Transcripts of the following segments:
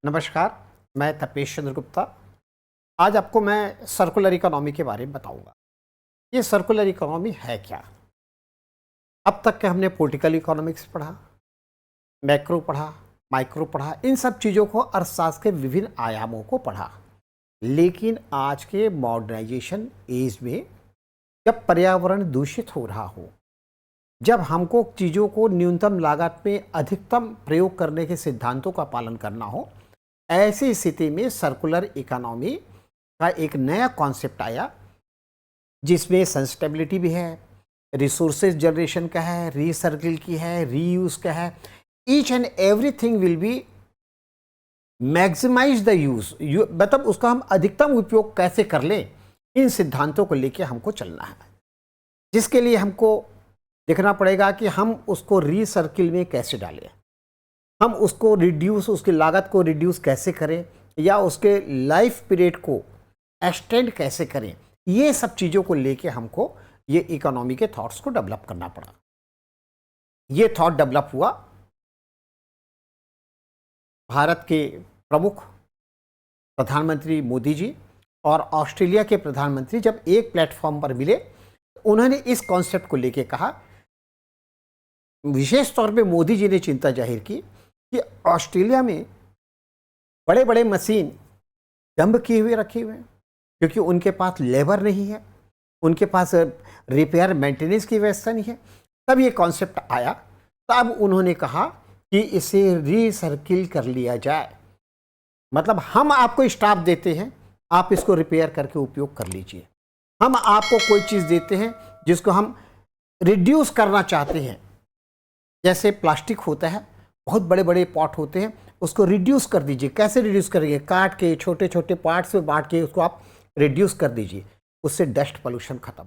नमस्कार, मैं तपेश चंद्र गुप्ता। आज आपको मैं सर्कुलर इकोनॉमी के बारे में बताऊंगा। ये सर्कुलर इकोनॉमी है क्या? अब तक के हमने पॉलिटिकल इकोनॉमिक्स पढ़ा, मैक्रो पढ़ा, माइक्रो पढ़ा, इन सब चीज़ों को अर्थशास्त्र के विभिन्न आयामों को पढ़ा। लेकिन आज के मॉडर्नाइजेशन एज में जब पर्यावरण दूषित हो रहा हो, जब हमको चीज़ों को न्यूनतम लागत में अधिकतम प्रयोग करने के सिद्धांतों का पालन करना हो, ऐसी स्थिति में सर्कुलर इकोनॉमी का एक नया कॉन्सेप्ट आया, जिसमें सस्टेनेबिलिटी भी है, रिसोर्सेज जनरेशन का है, रीसाइकिल की है, रीयूज का है। Each and everything will be maximize the use, मतलब उसका हम अधिकतम उपयोग कैसे कर लें, इन सिद्धांतों को लेके हमको चलना है। जिसके लिए हमको देखना पड़ेगा कि हम उसको रीसाइकिल में कैसे डालें, हम उसको रिड्यूस, उसकी लागत को रिड्यूस कैसे करें, या उसके लाइफ पीरियड को एक्सटेंड कैसे करें। ये सब चीज़ों को लेके हमको ये इकोनॉमी के थॉट्स को डेवलप करना पड़ा। ये थॉट डेवलप हुआ भारत के प्रमुख प्रधानमंत्री मोदी जी और ऑस्ट्रेलिया के प्रधानमंत्री जब एक प्लेटफॉर्म पर मिले, उन्होंने इस कॉन्सेप्ट को लेके कहा। विशेष तौर पे मोदी जी ने चिंता जाहिर की कि ऑस्ट्रेलिया में बड़े बड़े मशीन डंप किए हुए रखे हुए हैं, क्योंकि उनके पास लेबर नहीं है, उनके पास रिपेयर मेंटेनेंस की व्यवस्था नहीं है। तब ये कॉन्सेप्ट आया, तब उन्होंने कहा कि इसे रीसाइकिल कर लिया जाए। मतलब हम आपको स्टाफ देते हैं, आप इसको रिपेयर करके उपयोग कर लीजिए। हम आपको कोई चीज़ देते हैं जिसको हम रिड्यूस करना चाहते हैं, जैसे प्लास्टिक होता है, बहुत बड़े बड़े पॉट होते हैं, उसको रिड्यूस कर दीजिए। कैसे रिड्यूस करेंगे? काट के छोटे छोटे पार्ट्स में बांट के उसको आप रिड्यूस कर दीजिए, उससे डस्ट पोल्यूशन खत्म।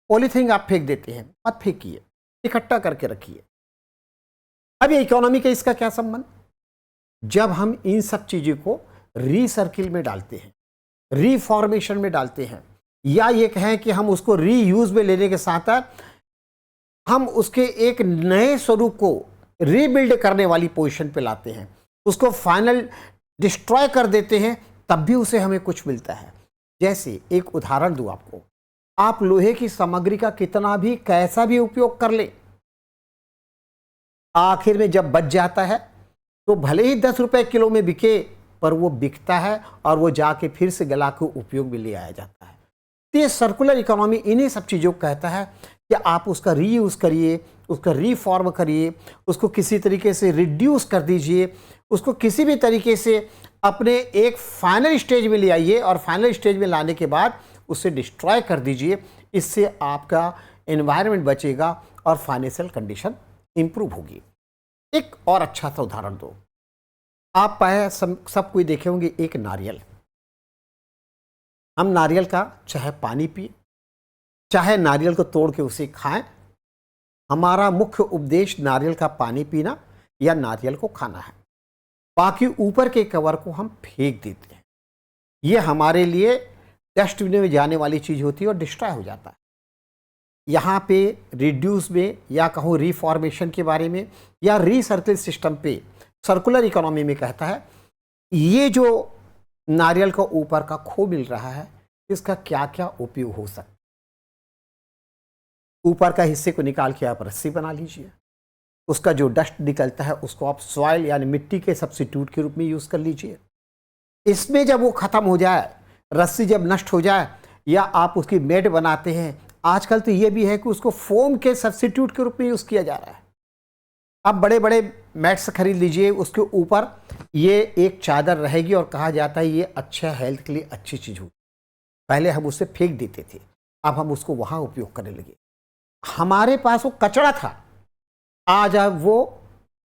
पॉलीथीन आप फेंक देते हैं, मत फेंकिए, इकट्ठा करके रखिए। अब ये इकोनॉमी का इसका क्या संबंध? जब हम इन सब चीज़ों को रीसाइकिल में डालते हैं, रीफॉर्मेशन में डालते हैं, या ये कहें कि हम उसको रीयूज में लेने के साथ हम उसके एक नए स्वरूप को रीबिल्ड करने वाली पोजीशन पे लाते हैं, उसको फाइनल डिस्ट्रॉय कर देते हैं, तब भी उसे हमें कुछ मिलता है। जैसे एक उदाहरण दूं आपको, आप लोहे की सामग्री का कितना भी कैसा भी उपयोग कर ले, आखिर में जब बच जाता है तो भले ही 10 रुपए किलो में बिके, पर वो बिकता है और वो जाके फिर से गला के उपयोग में ले आया जाता है। तो ये सर्कुलर इकोनॉमी इन्हीं सब चीज़ों को कहता है कि आप उसका रीयूज करिए, उसका रीफॉर्म करिए, उसको किसी तरीके से रिड्यूस कर दीजिए, उसको किसी भी तरीके से अपने एक फाइनल स्टेज में ले आइए, और फाइनल स्टेज में लाने के बाद उसे डिस्ट्रॉय कर दीजिए। इससे आपका एनवायरनमेंट बचेगा और फाइनेंशियल कंडीशन इंप्रूव होगी। एक और अच्छा सा उदाहरण दो, आप पाए सब कोई देखे होंगे एक नारियल। हम नारियल का चाहे पानी पिए, चाहे नारियल को तोड़ के उसे खाएं, हमारा मुख्य उपदेश नारियल का पानी पीना या नारियल को खाना है। बाकी ऊपर के कवर को हम फेंक देते हैं। ये हमारे लिए डस्टबिन में जाने वाली चीज़ होती है और डिस्ट्रॉय हो जाता है। यहाँ पे रिड्यूस में, या कहूँ रीफॉर्मेशन के बारे में, या रीसाइकिल सिस्टम पे सर्कुलर इकोनॉमी में कहता है, ये जो नारियल का ऊपर का खो मिल रहा है, इसका क्या क्या उपयोग हो सकता है। ऊपर का हिस्से को निकाल के आप रस्सी बना लीजिए, उसका जो डस्ट निकलता है उसको आप सॉइल यानी मिट्टी के सब्स्टिट्यूट के रूप में यूज़ कर लीजिए। इसमें जब वो ख़त्म हो जाए, रस्सी जब नष्ट हो जाए, या आप उसकी मैट बनाते हैं, आजकल तो ये भी है कि उसको फोम के सब्स्टिट्यूट के रूप में यूज़ किया जा रहा है। आप बड़े बड़े मैट्स खरीद लीजिए, उसके ऊपर ये एक चादर रहेगी और कहा जाता है ये अच्छा हेल्थ के लिए अच्छी चीज़ होगी। पहले हम उसे फेंक देते थे, अब हम उसको वहाँ उपयोग करने लगे। हमारे पास वो कचरा था, आज अब वो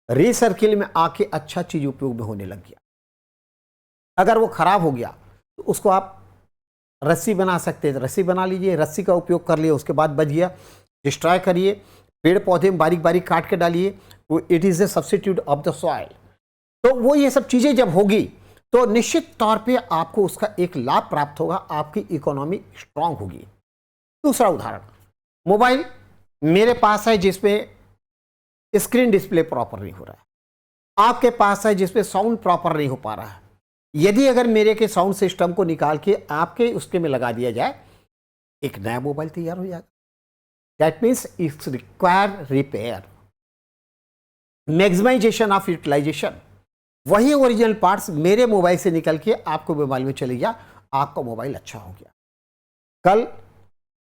रीसाइकिल में आके अच्छा चीज़ उपयोग में होने लग गया। अगर वो खराब हो गया तो उसको आप रस्सी बना सकते हैं, तो रस्सी बना लीजिए, रस्सी का उपयोग कर लिए, उसके बाद बच गया, डिस्ट्रॉय करिए, पेड़ पौधे में बारीक बारीक काट के डालिए, वो it is a substitute of the soil. तो वो ये सब चीज़ें जब होगी तो निश्चित तौर पे आपको उसका एक लाभ प्राप्त होगा, आपकी इकोनॉमी स्ट्रांग होगी। दूसरा उदाहरण, मोबाइल मेरे पास है जिसमें स्क्रीन डिस्प्ले प्रॉपर नहीं हो रहा है, आपके पास है जिसमें साउंड प्रॉपर नहीं हो पा रहा है, यदि अगर मेरे के साउंड सिस्टम को निकाल के आपके उसके में लगा दिया जाए, एक नया मोबाइल तैयार हो जाएगा। That means it's require repair, maximization of utilization. वही ओरिजिनल पार्ट्स मेरे मोबाइल से निकल के आपको मोबाइल में चले गया, आपका मोबाइल अच्छा हो गया। कल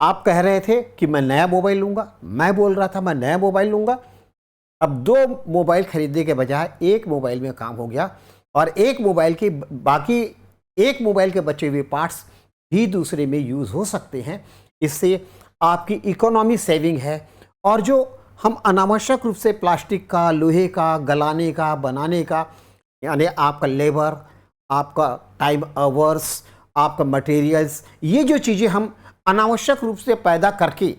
आप कह रहे थे कि मैं नया मोबाइल लूंगा, मैं बोल रहा था मैं नया मोबाइल लूंगा। अब दो मोबाइल खरीदने के बजाय एक मोबाइल में काम हो गया, और एक मोबाइल की बाकी एक मोबाइल के बचे हुए पार्ट्स भी दूसरे में यूज़ हो सकते हैं। इससे आपकी इकोनॉमी सेविंग है। और जो हम अनावश्यक रूप से प्लास्टिक का, लोहे का, गलाने का, बनाने का, यानी आपका लेबर, आपका टाइम आवर्स, आपका मटेरियल्स, ये जो चीज़ें हम अनावश्यक रूप से पैदा करके,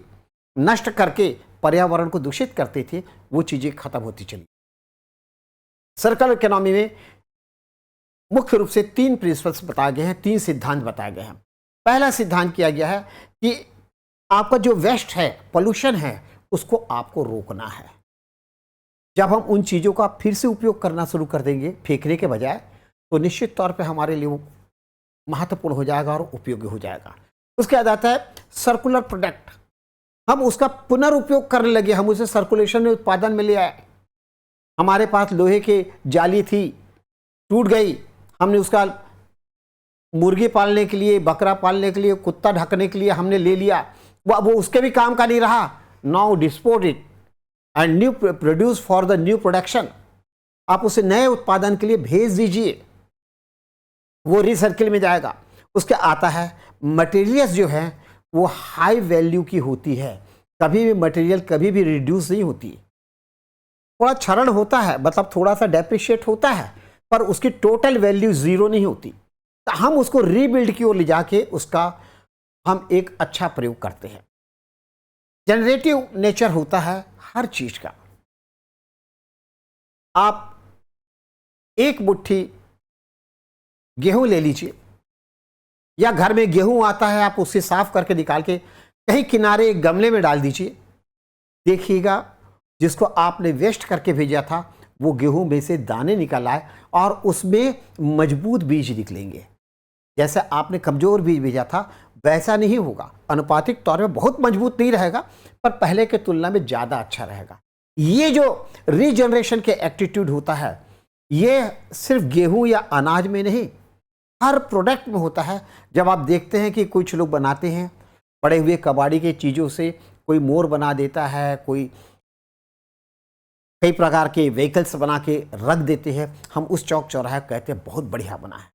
नष्ट करके पर्यावरण को दूषित करते थे, वो चीज़ें खत्म होती चली। सर्कुलर इकोनॉमी में मुख्य रूप से 3 प्रिंसिपल्स बताए गए हैं, 3 सिद्धांत बताए गए हैं। पहला सिद्धांत किया गया है कि आपका जो वेस्ट है, पोल्यूशन है, उसको आपको रोकना है। जब हम उन चीज़ों का फिर से उपयोग करना शुरू कर देंगे फेंकने के बजाय, तो निश्चित तौर पे हमारे लिए वो महत्वपूर्ण हो जाएगा और उपयोगी हो जाएगा। उसके बाद आता है सर्कुलर प्रोडक्ट। हम उसका पुनर्उपयोग करने लगे, हम उसे सर्कुलेशन में, उत्पादन में ले आए। हमारे पास लोहे की जाली थी, टूट गई, हमने उसका मुर्गी पालने के लिए, बकरा पालने के लिए, कुत्ता ढकने के लिए हमने ले लिया, वो उसके भी काम का नहीं रहा। Now dispose it and new produce for the new production. आप उसे नए उत्पादन के लिए भेज दीजिए, वो रिसाइकिल में जाएगा। उसके आता है मटेरियल्स जो है वो हाई वैल्यू की होती है। कभी भी मटेरियल कभी भी रिड्यूस नहीं होती, थोड़ा क्षरण होता है, मतलब थोड़ा सा डेप्रिशिएट होता है, पर उसकी टोटल वैल्यू जीरो नहीं होती। तो हम उसको रीबिल्ड की ओर ले जाके उसका हम एक अच्छा प्रयोग करते हैं। जनरेटिव नेचर होता है हर चीज का। आप एक मुट्ठी गेहूं ले लीजिए, या घर में गेहूं आता है, आप उसे साफ करके निकाल के कहीं किनारे एक गमले में डाल दीजिए। देखिएगा जिसको आपने वेस्ट करके भेजा था, वो गेहूं में से दाने निकल आए और उसमें मजबूत बीज निकलेंगे। जैसे आपने कमजोर बीज भेजा था वैसा नहीं होगा, अनुपातिक तौर में बहुत मजबूत नहीं रहेगा, पर पहले के तुलना में ज़्यादा अच्छा रहेगा। ये जो रीजनरेशन के एटीट्यूड होता है, ये सिर्फ गेहूं या अनाज में नहीं, हर प्रोडक्ट में होता है। जब आप देखते हैं कि कुछ लोग बनाते हैं पड़े हुए कबाड़ी के चीज़ों से, कोई मोर बना देता है, कोई कई प्रकार के व्हीकल्स बना के रख देते हैं, हम उस चौक चौराहे कहते हैं बहुत बढ़िया बना है।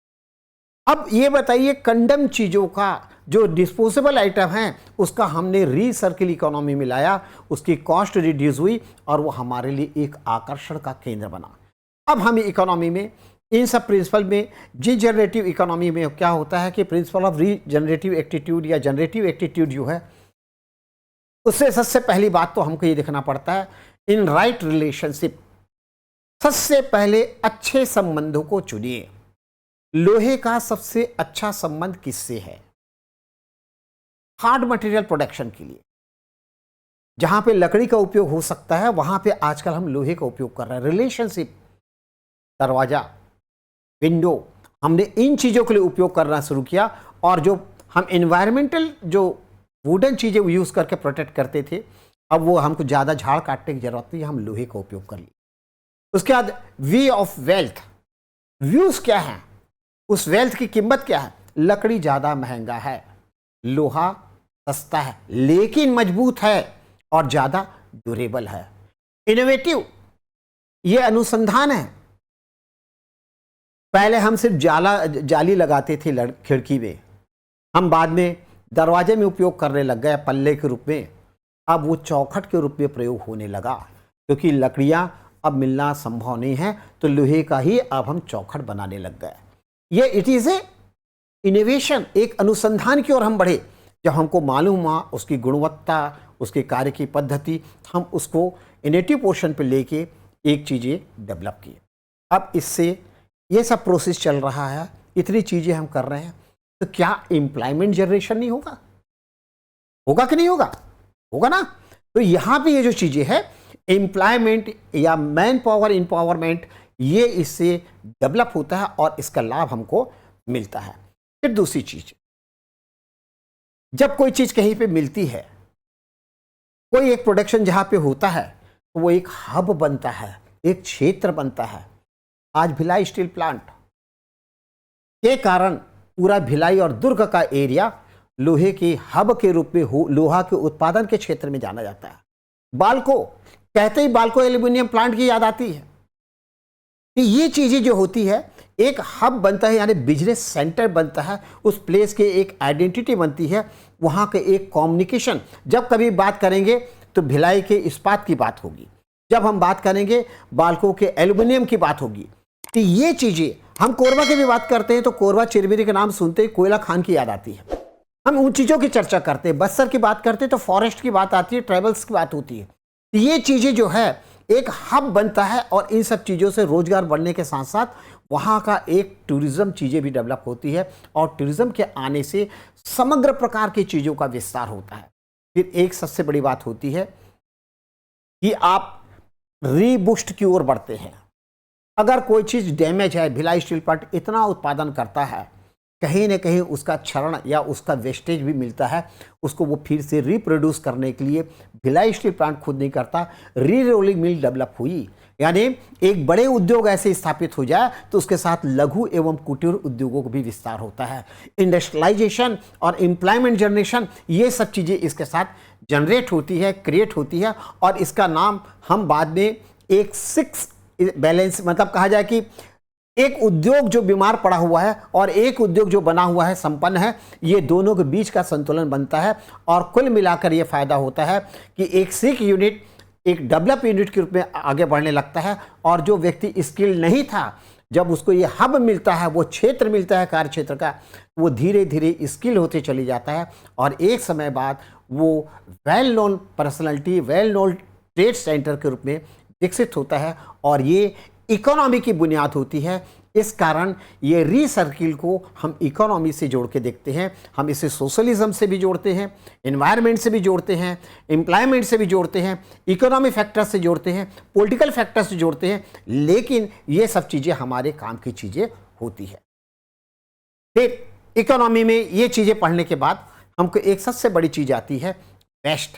अब ये बताइए, कंडम चीज़ों का जो डिस्पोजेबल आइटम है उसका हमने रीसर्किल इकोनॉमी में लाया, उसकी कॉस्ट रिड्यूस हुई और वो हमारे लिए एक आकर्षण का केंद्र बना। अब हम इकोनॉमी में इन सब प्रिंसिपल में, जनरेटिव इकोनॉमी में क्या होता है कि प्रिंसिपल ऑफ रीजनरेटिव एटीट्यूड या जनरेटिव एटीट्यूड जो है, उससे सबसे पहली बात तो हमको ये देखना पड़ता है इन राइट रिलेशनशिप। सबसे पहले अच्छे संबंधों को चुनिए। लोहे का सबसे अच्छा संबंध किससे है? हार्ड मटेरियल प्रोडक्शन के लिए, जहां पे लकड़ी का उपयोग हो सकता है वहां पे आजकल हम लोहे का उपयोग कर रहे हैं। रिलेशनशिप, दरवाजा, विंडो, हमने इन चीज़ों के लिए उपयोग करना शुरू किया। और जो हम एनवायरमेंटल जो वुडन चीज़ें यूज़ करके प्रोटेक्ट करते थे, अब वो हमको ज़्यादा झाड़ काटने की जरूरत नहीं है, हम लोहे का उपयोग कर लिए। उसके बाद वे ऑफ वेल्थ, व्यूज क्या है, उस वेल्थ की कीमत क्या है? लकड़ी ज़्यादा महंगा है, लोहा सस्ता है लेकिन मजबूत है और ज़्यादा ड्यूरेबल है। इनोवेटिव, ये अनुसंधान है। पहले हम सिर्फ जाली लगाते थे खिड़की में, हम बाद में दरवाजे में उपयोग करने लग गए पल्ले के रूप में। अब वो चौखट के रूप में प्रयोग होने लगा, क्योंकि लकड़ियां अब मिलना संभव नहीं है, तो लोहे का ही अब हम चौखट बनाने लग गए। ये इट इज़ ए इनोवेशन, एक अनुसंधान की ओर हम बढ़े। जब हमको मालूम हुआ उसकी गुणवत्ता, उसके कार्य की पद्धति, हम उसको इनोवेटिव पोर्शन पे लेके एक चीज़ें डेवलप की। अब इससे ये सब प्रोसेस चल रहा है, इतनी चीज़ें हम कर रहे हैं, तो क्या एम्प्लॉयमेंट जनरेशन नहीं होगा? होगा कि नहीं होगा? होगा ना। तो यहाँ पे ये जो चीज़ें हैं, एम्प्लॉयमेंट या मैन पावर एम्पावरमेंट, ये इससे डेवलप होता है और इसका लाभ हमको मिलता है। फिर दूसरी चीज, जब कोई चीज कहीं पे मिलती है, कोई एक प्रोडक्शन जहां पे होता है, तो वो एक हब बनता है, एक क्षेत्र बनता है। आज भिलाई स्टील प्लांट के कारण पूरा भिलाई और दुर्ग का एरिया लोहे के हब के रूप में लोहा के उत्पादन के क्षेत्र में जाना जाता है। बाल्को, कहते ही बाल्को एल्यूमिनियम प्लांट की याद आती है कि ये चीजें जो होती है, एक हब बनता है, यानी बिजनेस सेंटर बनता है, उस प्लेस के एक आइडेंटिटी बनती है, वहां के एक कम्युनिकेशन। जब कभी बात करेंगे तो भिलाई के इस्पात की बात होगी, जब हम बात करेंगे बाल्को के एल्यूमिनियम की बात होगी। तो ये चीजें, हम कोरबा की भी बात करते हैं तो कोरबा चिरमिरी के नाम सुनते ही कोयला खान की याद आती है। हम उन चीजों की चर्चा करते हैं, बस्तर की बात करते हैं तो फॉरेस्ट की बात आती है, ट्राइबल्स की बात होती है। तो ये चीजें जो है एक हब बनता है और इन सब चीजों से रोजगार बढ़ने के साथ साथ वहां का एक टूरिज्म चीजें भी डेवलप होती है और टूरिज्म के आने से समग्र प्रकार की चीजों का विस्तार होता है। फिर एक सबसे बड़ी बात होती है कि आप रीबूस्ट की ओर बढ़ते हैं। अगर कोई चीज डैमेज है, भिलाई स्टील प्लांट इतना उत्पादन करता है, कहीं ना कहीं उसका क्षरण या उसका वेस्टेज भी मिलता है, उसको वो फिर से रिप्रोड्यूस करने के लिए भिलाई स्टील प्लांट खुद नहीं करता, री रोलिंग मिल डेवलप हुई, यानी एक बड़े उद्योग ऐसे स्थापित हो जाए तो उसके साथ लघु एवं कुटीर उद्योगों को भी विस्तार होता है। इंडस्ट्रियलाइजेशन और एम्प्लॉयमेंट जनरेशन, ये सब चीज़ें इसके साथ जनरेट होती है, क्रिएट होती है। और इसका नाम हम बाद में एक सिक्स बैलेंस, मतलब कहा जाए कि एक उद्योग जो बीमार पड़ा हुआ है और एक उद्योग जो बना हुआ है, संपन्न है, ये दोनों के बीच का संतुलन बनता है और कुल मिलाकर ये फायदा होता है कि एक सिक यूनिट एक डेवलप यूनिट के रूप में आगे बढ़ने लगता है। और जो व्यक्ति स्किल नहीं था, जब उसको ये हब मिलता है, वो क्षेत्र मिलता है कार्य क्षेत्र का, वो धीरे धीरे स्किल होते चली जाता है और एक समय बाद वो well known personality, well known trade centre के रूप में विकसित होता है और ये इकोनॉमी की बुनियाद होती है। इस कारण ये रीसर्किल को हम इकोनॉमी से जोड़ के देखते हैं, हम इसे सोशलिज्म से भी जोड़ते हैं, एनवायरनमेंट से भी जोड़ते हैं, एम्प्लॉयमेंट से भी जोड़ते हैं, इकोनॉमी फैक्टर से जोड़ते हैं, पॉलिटिकल फैक्टर से जोड़ते हैं, लेकिन ये सब चीज़ें हमारे काम की चीज़ें होती है। फिर इकोनॉमी में ये चीज़ें पढ़ने के बाद हमको एक सबसे बड़ी चीज़ आती है वेस्ट।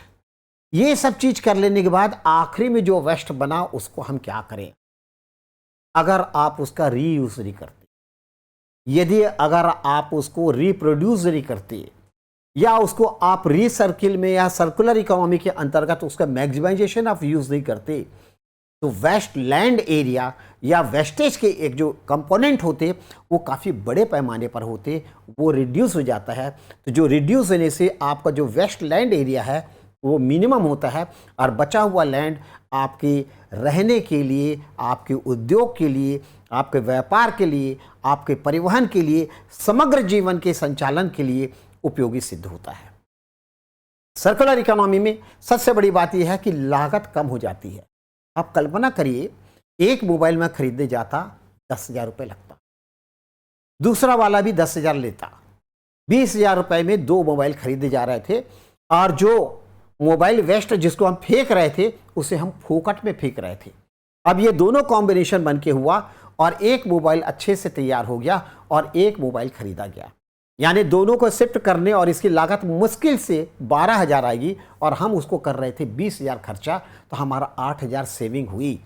ये सब चीज़ कर लेने के बाद आखिरी में जो वेस्ट बना उसको हम क्या करें। अगर आप उसका रीयूज नहीं करते, यदि अगर आप उसको रिप्रोड्यूस नहीं करते या उसको आप रीसर्किल में या सर्कुलर इकोनॉमी के अंतर्गत उसका मैक्सिमाइजेशन ऑफ यूज नहीं करते, तो वेस्ट लैंड एरिया या वेस्टेज के एक जो कंपोनेंट होते वो काफ़ी बड़े पैमाने पर होते, वो रिड्यूस हो जाता है। तो जो रिड्यूस होने से आपका जो वेस्ट लैंड एरिया है वो मिनिमम होता है और बचा हुआ लैंड आपके रहने के लिए, आपके उद्योग के लिए, आपके व्यापार के लिए, आपके परिवहन के लिए, समग्र जीवन के संचालन के लिए उपयोगी सिद्ध होता है। सर्कुलर इकोनॉमी में सबसे बड़ी बात यह है कि लागत कम हो जाती है। आप कल्पना करिए, एक मोबाइल में खरीदने जाता 10,000 रुपये लगता, दूसरा वाला भी 10,000 लेता, 20,000 रुपये में 2 मोबाइल खरीदे जा रहे थे और जो मोबाइल वेस्ट जिसको हम फेंक रहे थे उसे हम फोकट में फेंक रहे थे। अब ये दोनों कॉम्बिनेशन बन के हुआ और एक मोबाइल अच्छे से तैयार हो गया और एक मोबाइल खरीदा गया, यानी दोनों को शिफ्ट करने और इसकी लागत मुश्किल से 12,000 आएगी और हम उसको कर रहे थे 20,000 खर्चा, तो हमारा 8,000 सेविंग हुई।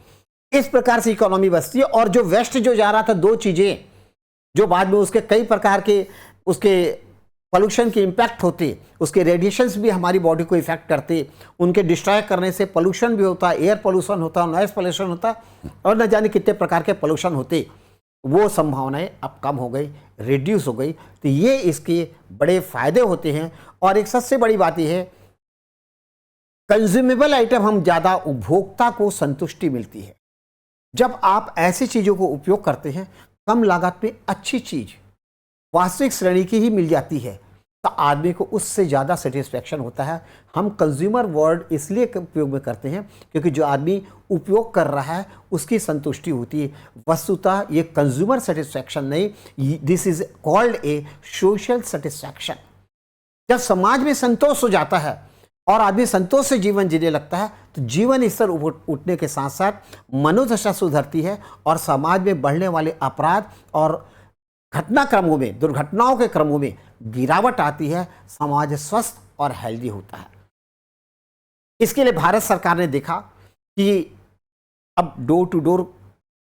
इस प्रकार से इकोनॉमी बचती है। और जो वेस्ट जो जा रहा था, 2 चीज़ें जो बाद में उसके कई प्रकार के उसके पोल्यूशन के इम्पैक्ट होते, उसके रेडिएशंस भी हमारी बॉडी को इफेक्ट करते, उनके डिस्ट्रॉय करने से पोल्यूशन भी होता, एयर पोल्यूशन होता, नॉइस पोल्यूशन होता और न जाने कितने प्रकार के पोल्यूशन होते, वो संभावनाएं अब कम हो गई, रिड्यूस हो गई। तो ये इसके बड़े फायदे होते हैं। और एक सबसे बड़ी बात यह है, कंज्यूमेबल आइटम हम ज़्यादा, उपभोक्ता को संतुष्टि मिलती है। जब आप ऐसी चीज़ों को उपयोग करते हैं, कम लागत में अच्छी चीज़ वास्तविक श्रेणी की ही मिल जाती है, तो आदमी को उससे ज़्यादा सेटिस्फैक्शन होता है। हम कंज्यूमर वर्ड इसलिए उपयोग में करते हैं क्योंकि जो आदमी उपयोग कर रहा है उसकी संतुष्टि होती है। वस्तुतः ये कंज्यूमर सेटिस्फैक्शन नहीं, this is called a social satisfaction. जब समाज में संतोष हो जाता है और आदमी संतोष से जीवन जीने लगता है तो जीवन स्तर उठने के साथ साथ मनोदशा सुधरती है और समाज में बढ़ने वाले अपराध और घटनाक्रमों में, दुर्घटनाओं के क्रमों में गिरावट आती है, समाज स्वस्थ और हेल्दी होता है। इसके लिए भारत सरकार ने देखा कि अब डोर टू डोर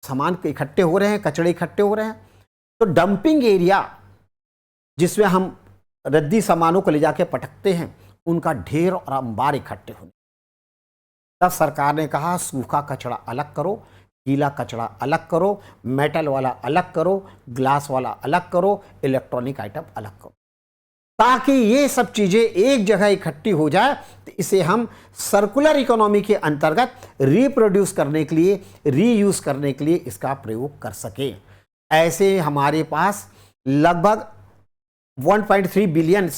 सामान इकट्ठे हो रहे हैं, कचड़े इकट्ठे हो रहे हैं, तो डंपिंग एरिया जिसमें हम रद्दी सामानों को ले जाके पटकते हैं, उनका ढेर और अंबार इकट्ठे होने। तब सरकार ने कहा सूखा कचरा अलग करो, गीला कचरा अलग करो, मेटल वाला अलग करो, ग्लास वाला अलग करो, इलेक्ट्रॉनिक आइटम अलग करो, ताकि ये सब चीजें एक जगह इकट्ठी हो जाए। तो इसे हम सर्कुलर इकोनॉमी के अंतर्गत रिप्रोड्यूस करने के लिए, रीयूज करने के लिए इसका प्रयोग कर सके। ऐसे हमारे पास लगभग 1.3 बिलियन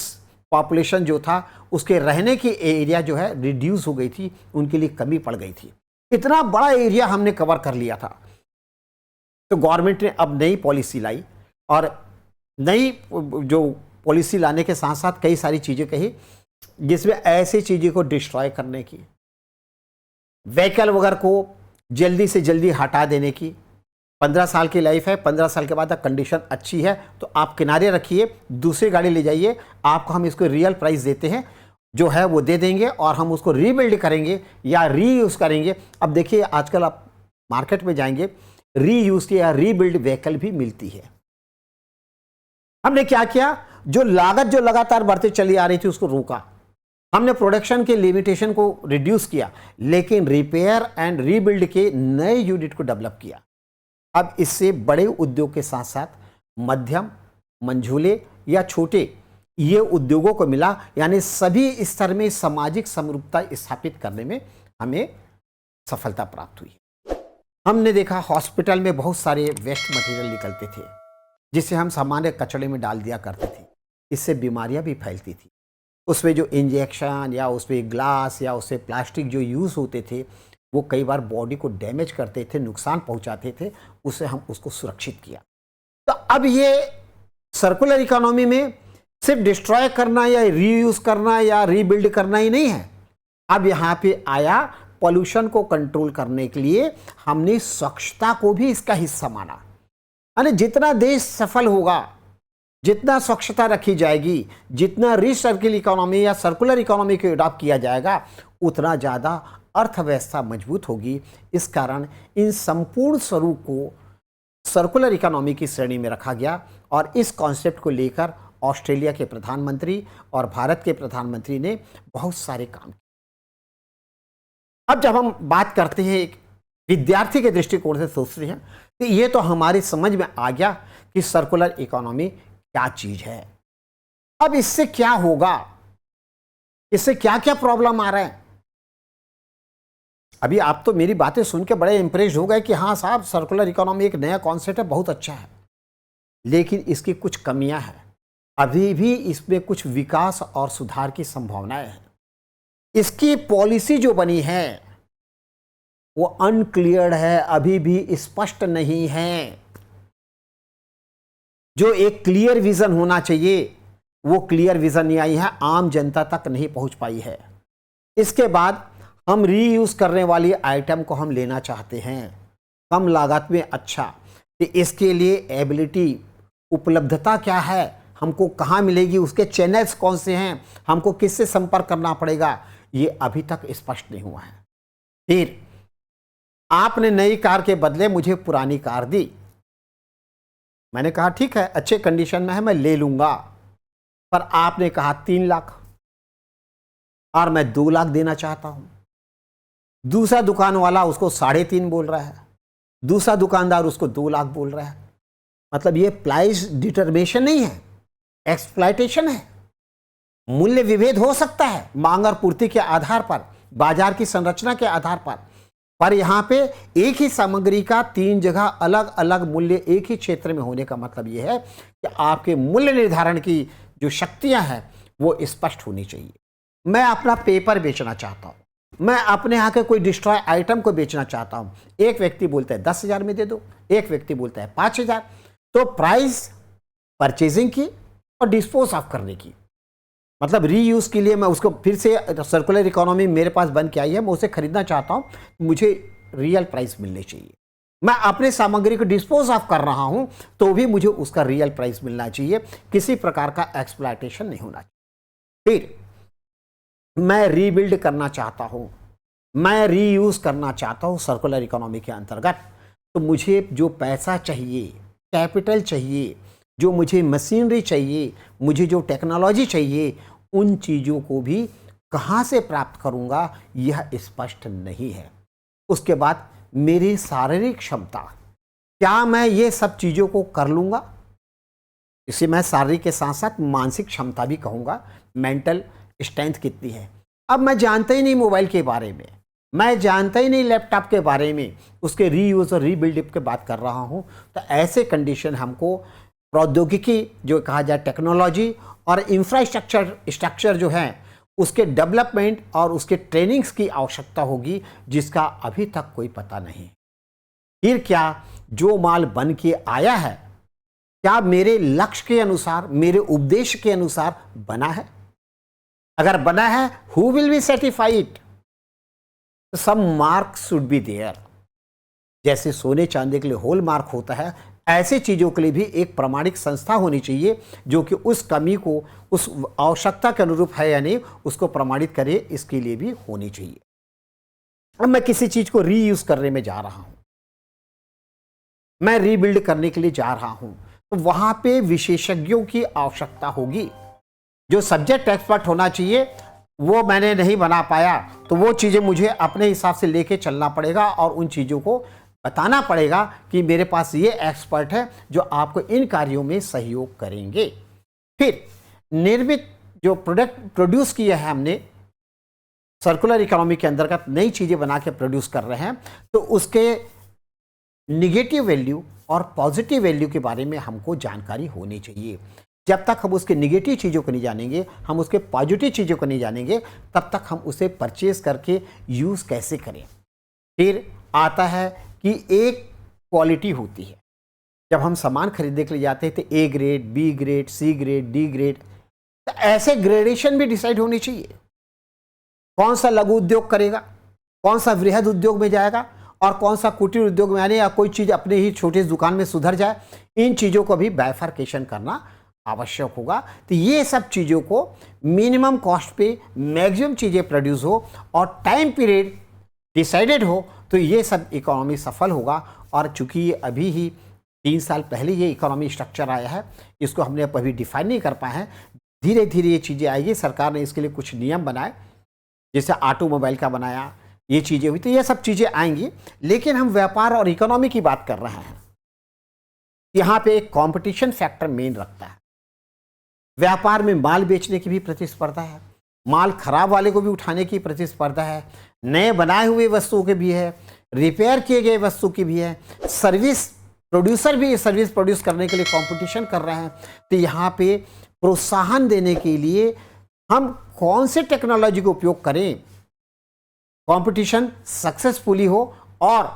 पॉपुलेशन जो था, उसके रहने की एरिया जो है रिड्यूस हो गई थी, उनके लिए कमी पड़ गई थी। इतना बड़ा एरिया हमने कवर कर लिया था। तो गवर्नमेंट ने अब नई पॉलिसी लाई और नई जो पॉलिसी लाने के साथ साथ कई सारी चीजें कही, जिसमें ऐसी चीजें को डिस्ट्रॉय करने की, व्हीकल वगैरह को जल्दी से जल्दी हटा देने की। 15 साल की लाइफ है, 15 साल के बाद कंडीशन अच्छी है तो आप किनारे रखिए, दूसरी गाड़ी ले जाइए, आपको हम इसको रियल प्राइस देते हैं, जो है वो दे देंगे और हम उसको रीबिल्ड करेंगे या रीयूज करेंगे। अब देखिए आजकल आप मार्केट में जाएंगे, रीयूज की या रीबिल्ड व्हीकल भी मिलती है। हमने क्या किया, जो लागत जो लगातार बढ़ती चली आ रही थी उसको रोका, हमने प्रोडक्शन के लिमिटेशन को रिड्यूस किया, लेकिन रिपेयर एंड रीबिल्ड के नए यूनिट को डेवलप किया। अब इससे बड़े उद्योग के साथ साथ मध्यम, मंझोले या छोटे ये उद्योगों को मिला, यानी सभी स्तर में सामाजिक समरूपता स्थापित करने में हमें सफलता प्राप्त हुई। हमने देखा हॉस्पिटल में बहुत सारे वेस्ट मटेरियल निकलते थे, जिसे हम सामान्य कचड़े में डाल दिया करते थे। इससे बीमारियां भी फैलती थी। उसमें जो इंजेक्शन या उसमें ग्लास या उससे प्लास्टिक जो यूज़ होते थे, वो कई बार बॉडी को डैमेज करते थे, नुकसान पहुंचाते थे। उससे हम उसको सुरक्षित किया। तो अब ये सर्कुलर इकोनॉमी में सिर्फ डिस्ट्रॉय करना या रीयूज करना या रीबिल्ड करना ही नहीं है। अब यहाँ पे आया पोल्यूशन को कंट्रोल करने के लिए हमने स्वच्छता को भी इसका हिस्सा माना। यानी जितना देश सफल होगा, जितना स्वच्छता रखी जाएगी, जितना रिसर्किल इकोनॉमी या सर्कुलर इकोनॉमी को अडॉप्ट किया जाएगा, उतना ज़्यादा अर्थव्यवस्था मजबूत होगी। इस कारण इन संपूर्ण स्वरूप को सर्कुलर इकोनॉमी की श्रेणी में रखा गया और इस कॉन्सेप्ट को लेकर ऑस्ट्रेलिया के प्रधानमंत्री और भारत के प्रधानमंत्री ने बहुत सारे काम किए। अब जब हम बात करते हैं एक विद्यार्थी के दृष्टिकोण से सोचते हैं, तो ये तो हमारी समझ में आ गया कि सर्कुलर इकोनॉमी क्या चीज है। अब इससे क्या होगा, इससे क्या क्या प्रॉब्लम आ रहे हैं। अभी आप तो मेरी बातें सुन के बड़े इंप्रेस हो गए कि हाँ साहब, सर्कुलर इकोनॉमी एक नया कॉन्सेप्ट है, बहुत अच्छा है, लेकिन इसकी कुछ कमियां हैं। अभी भी इसमें कुछ विकास और सुधार की संभावनाएं हैं। इसकी पॉलिसी जो बनी है वो अनक्लियर है, अभी भी स्पष्ट नहीं है। जो एक क्लियर विजन होना चाहिए वो क्लियर विजन नहीं आई है, आम जनता तक नहीं पहुंच पाई है। इसके बाद हम रीयूज करने वाली आइटम को हम लेना चाहते हैं कम लागत में। अच्छा, तो इसके लिए एबिलिटी, उपलब्धता क्या है, हमको कहाँ मिलेगी, उसके चैनल्स कौन से हैं, हमको किससे संपर्क करना पड़ेगा, ये अभी तक स्पष्ट नहीं हुआ है। फिर आपने नई कार के बदले मुझे पुरानी कार दी, मैंने कहा ठीक है, अच्छे कंडीशन में है, मैं ले लूंगा, पर आपने कहा 3 लाख और मैं 2 लाख देना चाहता हूं। दूसरा दुकान वाला उसको 3.5 बोल रहा है, दूसरा दुकानदार उसको 2 लाख बोल रहा है। मतलब ये प्राइस डिटरमिनेशन नहीं है, एक्सप्लॉयटेशन है। मूल्य विभेद हो सकता है मांग और पूर्ति के आधार पर, बाजार की संरचना के आधार पर यहां पे एक ही सामग्री का 3 जगह अलग अलग मूल्य एक ही क्षेत्र में होने का मतलब यह है कि आपके मूल्य निर्धारण की जो शक्तियां हैं वो स्पष्ट होनी चाहिए। मैं अपना पेपर बेचना चाहता हूं, मैं अपने यहाँ के कोई डिस्ट्रॉय आइटम को बेचना चाहता हूं। एक व्यक्ति बोलता है 10,000 में दे दो, एक व्यक्ति बोलता है 5,000। तो प्राइस परचेजिंग की और डिस्पोज ऑफ करने की, मतलब रीयूज़ के लिए मैं उसको फिर से सर्कुलर इकोनॉमी मेरे पास बन के आई है, मैं उसे खरीदना चाहता हूँ, मुझे रियल प्राइस मिलनी चाहिए। मैं अपने सामग्री को डिस्पोज ऑफ कर रहा हूँ तो भी मुझे उसका रियल प्राइस मिलना चाहिए, किसी प्रकार का एक्सप्लॉयटेशन नहीं होना चाहिए। फिर मैं रीबिल्ड करना चाहता हूँ, मैं रीयूज़ करना चाहता हूँ सर्कुलर इकोनॉमी के अंतर्गत, तो मुझे जो पैसा चाहिए, कैपिटल चाहिए, जो मुझे मशीनरी चाहिए, मुझे जो टेक्नोलॉजी चाहिए, उन चीज़ों को भी कहाँ से प्राप्त करूँगा यह स्पष्ट नहीं है। उसके बाद मेरी शारीरिक क्षमता, क्या मैं ये सब चीज़ों को कर लूँगा? इसे मैं शारीरिक के साथ साथ मानसिक क्षमता भी कहूँगा, मेंटल स्ट्रेंथ कितनी है। अब मैं जानता ही नहीं मोबाइल के बारे में, मैं जानता ही नहीं लैपटॉप के बारे में, उसके रीयूज़ और रीबिल्ड की बात कर रहा हूँ, तो ऐसे कंडीशन हमको प्रौद्योगिकी जो कहा जाए टेक्नोलॉजी और स्ट्रक्चर जो है उसके डेवलपमेंट और उसके ट्रेनिंग्स की आवश्यकता होगी, जिसका अभी तक कोई पता नहीं। फिर क्या जो माल बन के आया है क्या मेरे लक्ष्य के अनुसार, मेरे उपदेश के अनुसार बना है? अगर बना है, who will be certified? Some mark should be there. जैसे सोने चांदी के लिए होल मार्क होता है, ऐसी चीज़ों के लिए भी एक प्रमाणिक संस्था होनी चाहिए जो कि उस कमी को, उस आवश्यकता के अनुरूप है या नहीं, उसको प्रमाणित करे, इसके लिए भी होनी चाहिए। अब मैं किसी चीज़ को रीयूज करने में जा रहा हूं, मैं रीबिल्ड करने के लिए जा रहा हूं, तो वहां पे विशेषज्ञों की आवश्यकता होगी। जो सब्जेक्ट एक्सपर्ट होना चाहिए वो मैंने नहीं बना पाया, तो वो चीज़ें मुझे अपने हिसाब से लेके चलना पड़ेगा और उन चीज़ों को बताना पड़ेगा कि मेरे पास ये एक्सपर्ट है जो आपको इन कार्यों में सहयोग करेंगे। फिर निर्मित जो प्रोडक्ट प्रोड्यूस किया है हमने, सर्कुलर इकोनॉमी के अंतर्गत नई चीज़ें बना के प्रोड्यूस कर रहे हैं, तो उसके निगेटिव वैल्यू और पॉजिटिव वैल्यू के बारे में हमको जानकारी होनी चाहिए। जब तक हम उसके निगेटिव चीज़ों को नहीं जानेंगे, हम उसके पॉजिटिव चीज़ों को नहीं जानेंगे, तब तक हम उसे परचेज करके यूज़ कैसे करें। फिर आता है कि एक क्वालिटी होती है। जब हम सामान खरीदने के लिए जाते हैं तो A grade, B grade, C grade, D grade, तो ऐसे ग्रेडेशन भी डिसाइड होनी चाहिए। कौन सा लघु उद्योग करेगा, कौन सा वृहद उद्योग में जाएगा और कौन सा कुटीर उद्योग में आने, या कोई चीज़ अपने ही छोटे दुकान में सुधर जाए, इन चीज़ों को भी बाइफर्केशन करना आवश्यक होगा। तो ये सब चीज़ों को मिनिमम कॉस्ट पे मैक्सिमम चीज़ें प्रोड्यूस हो और टाइम पीरियड डिसाइडेड हो, तो ये सब इकोनॉमी सफल होगा। और चूंकि ये अभी ही 3 साल पहले ये इकोनॉमी स्ट्रक्चर आया है, इसको हमने अभी डिफाइन नहीं कर पाए हैं, धीरे धीरे ये चीज़ें आएगी। सरकार ने इसके लिए कुछ नियम बनाए, जैसे ऑटोमोबाइल का बनाया, ये चीज़ें हुई, तो ये सब चीज़ें आएंगी। लेकिन हम व्यापार और इकोनॉमी की बात कर रहे हैं, यहाँ पे एक कॉम्पिटिशन फैक्टर मेन रखता है। व्यापार में माल बेचने की भी प्रतिस्पर्धा है, माल खराब वाले को भी उठाने की प्रतिस्पर्धा है, नए बनाए हुए वस्तुओं के भी है, रिपेयर किए गए वस्तु की भी है, सर्विस प्रोड्यूसर भी सर्विस प्रोड्यूस करने के लिए कंपटीशन कर रहे हैं। तो यहाँ पे प्रोत्साहन देने के लिए हम कौन से टेक्नोलॉजी का उपयोग करें, कंपटीशन सक्सेसफुली हो और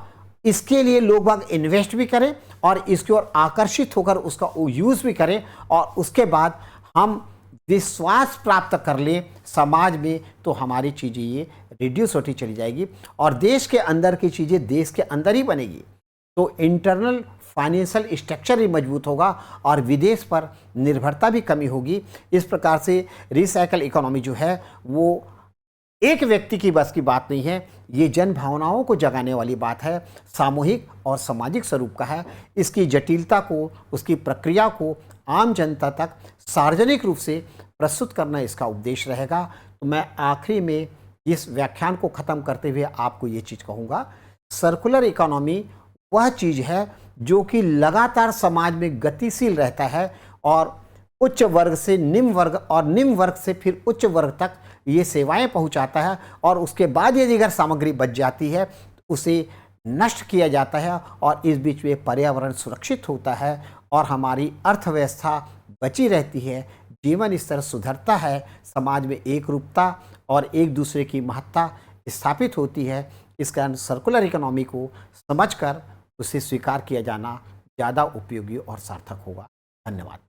इसके लिए लोग बाग इन्वेस्ट भी करें और इसकी ओर आकर्षित होकर उसका यूज़ भी करें, और उसके बाद हम विश्वास प्राप्त कर ले समाज में, तो हमारी चीज़ें ये रिड्यूस होती चली जाएगी और देश के अंदर की चीज़ें देश के अंदर ही बनेगी। तो इंटरनल फाइनेंशियल स्ट्रक्चर भी मजबूत होगा और विदेश पर निर्भरता भी कमी होगी। इस प्रकार से रिसाइकल इकोनॉमी जो है वो एक व्यक्ति की बस की बात नहीं है, ये जन भावनाओं को जगाने वाली बात है, सामूहिक और सामाजिक स्वरूप का है। इसकी जटिलता को, उसकी प्रक्रिया को आम जनता तक सार्वजनिक रूप से प्रस्तुत करना इसका उद्देश्य रहेगा। तो मैं आखिरी में इस व्याख्यान को ख़त्म करते हुए आपको ये चीज़ कहूँगा, सर्कुलर इकोनॉमी वह चीज़ है जो कि लगातार समाज में गतिशील रहता है और उच्च वर्ग से निम्न वर्ग और निम्न वर्ग से फिर उच्च वर्ग तक ये सेवाएं पहुंचाता है, और उसके बाद यदि अगर सामग्री बच जाती है तो उसे नष्ट किया जाता है और इस बीच में पर्यावरण सुरक्षित होता है और हमारी अर्थव्यवस्था बची रहती है, जीवन स्तर सुधरता है, समाज में एकरूपता और एक दूसरे की महत्ता स्थापित होती है। इस कारण सर्कुलर इकोनॉमी को समझकर उसे स्वीकार किया जाना ज़्यादा उपयोगी और सार्थक होगा। धन्यवाद।